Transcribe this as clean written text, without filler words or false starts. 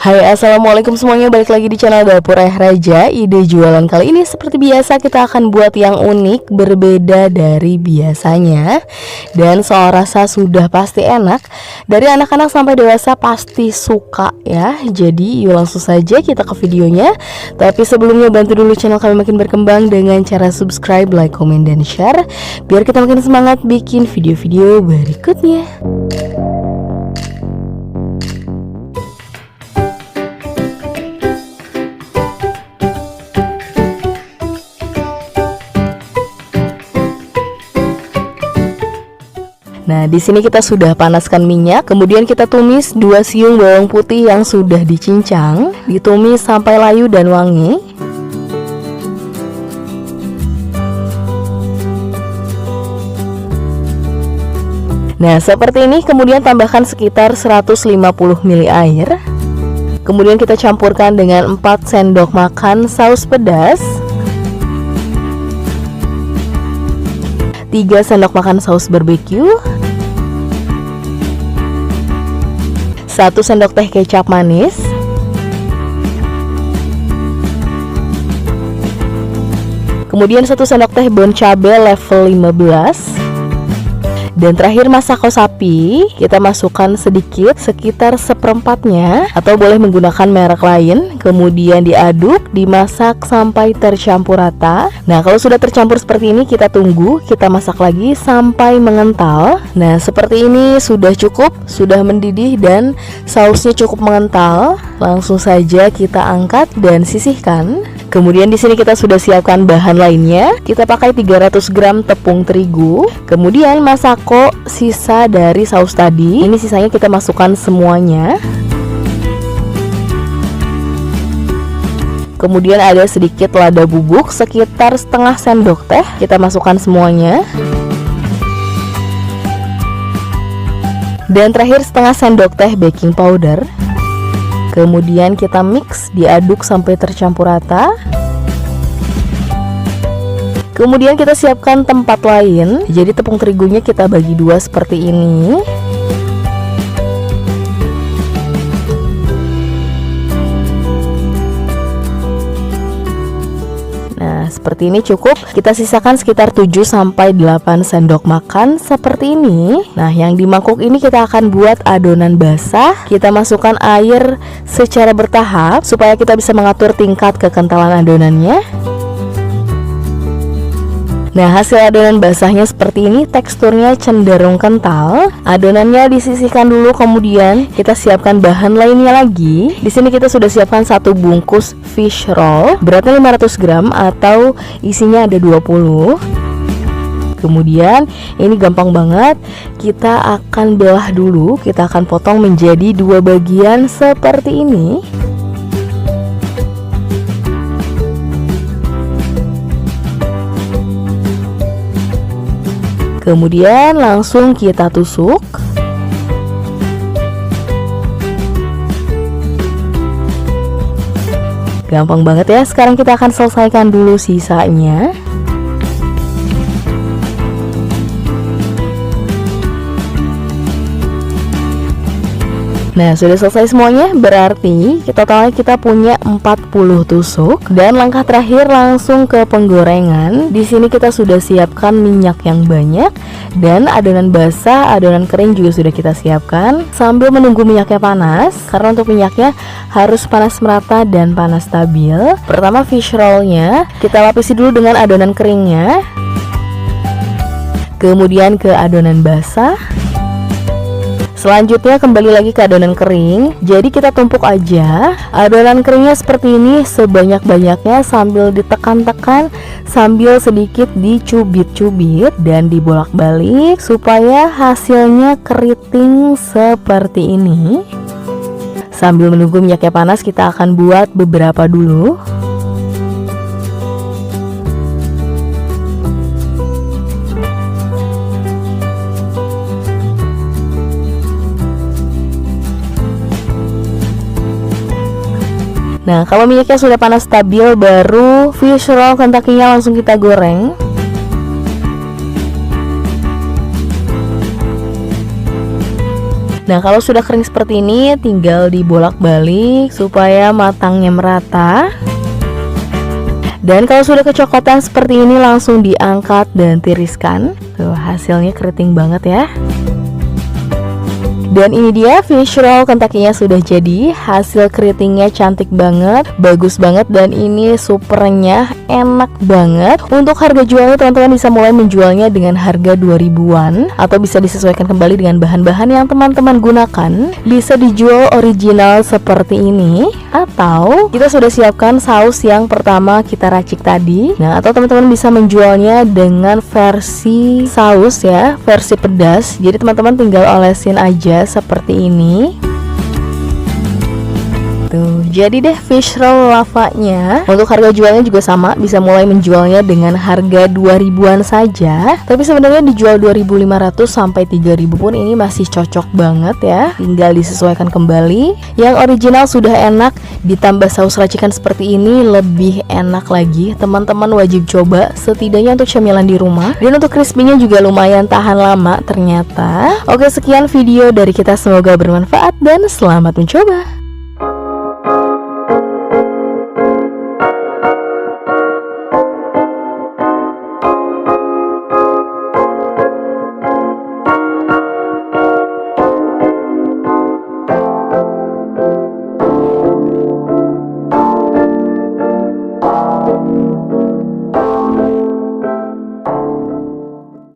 Hai, assalamualaikum semuanya, balik lagi di channel Dapur Ayah Raja. Ide jualan kali ini seperti biasa kita akan buat yang unik, berbeda dari biasanya. Dan soal rasa sudah pasti enak, dari anak-anak sampai dewasa pasti suka ya. Jadi yuk langsung saja kita ke videonya. Tapi sebelumnya bantu dulu channel kami makin berkembang dengan cara subscribe, like, komen, dan share, biar kita makin semangat bikin video-video berikutnya. Nah, di sini kita sudah panaskan minyak, kemudian kita tumis 2 siung bawang putih yang sudah dicincang, ditumis sampai layu dan wangi. Nah, seperti ini, kemudian tambahkan sekitar 150 ml air. Kemudian kita campurkan dengan 4 sendok makan saus pedas, 3 sendok makan saus barbeque, 1 sendok teh kecap manis, kemudian 1 sendok teh bon cabe level 15. Dan terakhir masako sapi, kita masukkan sedikit, sekitar seperempatnya, atau boleh menggunakan merek lain. Kemudian diaduk, dimasak sampai tercampur rata. Nah, kalau sudah tercampur seperti ini, kita tunggu, kita masak lagi sampai mengental. Nah, seperti ini sudah cukup, sudah mendidih dan sausnya cukup mengental. Langsung saja kita angkat dan sisihkan. Kemudian di sini kita sudah siapkan bahan lainnya. Kita pakai 300 gram tepung terigu. Kemudian masako sisa dari saus tadi. Ini sisanya kita masukkan semuanya. Kemudian ada sedikit lada bubuk sekitar setengah sendok teh. Kita masukkan semuanya. Dan terakhir setengah sendok teh baking powder. Kemudian kita mix, diaduk sampai tercampur rata. Kemudian kita siapkan tempat lain. Jadi tepung terigunya kita bagi 2 seperti ini. Nah, seperti ini cukup. Kita sisakan sekitar 7-8 sendok makan seperti ini. Nah, yang di mangkuk ini kita akan buat adonan basah. Kita masukkan air secara bertahap supaya kita bisa mengatur tingkat kekentalan adonannya. Nah, hasil adonan basahnya seperti ini, teksturnya cenderung kental. Adonannya disisihkan dulu, kemudian kita siapkan bahan lainnya lagi. Di sini kita sudah siapkan 1 bungkus fish roll, beratnya 500 gram atau isinya ada 20. Kemudian ini gampang banget, kita akan belah dulu, kita akan potong menjadi 2 bagian seperti ini. Kemudian langsung kita tusuk. Gampang banget ya. Sekarang kita akan selesaikan dulu sisanya. Nah, sudah selesai semuanya, berarti totalnya kita punya 40 tusuk. Dan langkah terakhir langsung ke penggorengan. Di sini kita sudah siapkan minyak yang banyak dan adonan basah, adonan kering juga sudah kita siapkan. Sambil menunggu minyaknya panas, karena untuk minyaknya harus panas merata dan panas stabil. Pertama fish rollnya kita lapisi dulu dengan adonan keringnya. Kemudian ke adonan basah. Selanjutnya kembali lagi ke adonan kering. Jadi kita tumpuk aja adonan keringnya seperti ini sebanyak-banyaknya sambil ditekan-tekan, sambil sedikit dicubit-cubit dan dibolak-balik supaya hasilnya keriting seperti ini. Sambil menunggu minyaknya panas, kita akan buat beberapa dulu. Nah, kalau minyaknya sudah panas stabil, baru fish roll Kentucky-nya langsung kita goreng. Nah, kalau sudah kering seperti ini, tinggal dibolak-balik supaya matangnya merata. Dan kalau sudah kecoklatan seperti ini, langsung diangkat dan tiriskan. Tuh, hasilnya keriting banget ya. Dan ini dia fish roll Kentucky-nya sudah jadi. Hasil keritingnya cantik banget, bagus banget, dan ini supernya enak banget. Untuk harga jualnya, teman-teman bisa mulai menjualnya dengan harga 2000-an, atau bisa disesuaikan kembali dengan bahan-bahan yang teman-teman gunakan. Bisa dijual original seperti ini, atau kita sudah siapkan saus yang pertama kita racik tadi. Nah, atau teman-teman bisa menjualnya dengan versi saus ya, versi pedas. Jadi teman-teman tinggal olesin aja seperti ini. Tuh, jadi deh fish roll lavanya. Untuk harga jualnya juga sama, bisa mulai menjualnya dengan harga 2000-an saja. Tapi sebenarnya dijual 2500 sampai 3000 pun ini masih cocok banget ya. Tinggal disesuaikan kembali. Yang original sudah enak, ditambah saus racikan seperti ini lebih enak lagi. Teman-teman wajib coba setidaknya untuk cemilan di rumah. Dan untuk crispy-nya juga lumayan tahan lama ternyata. Oke, sekian video dari kita, semoga bermanfaat dan selamat mencoba.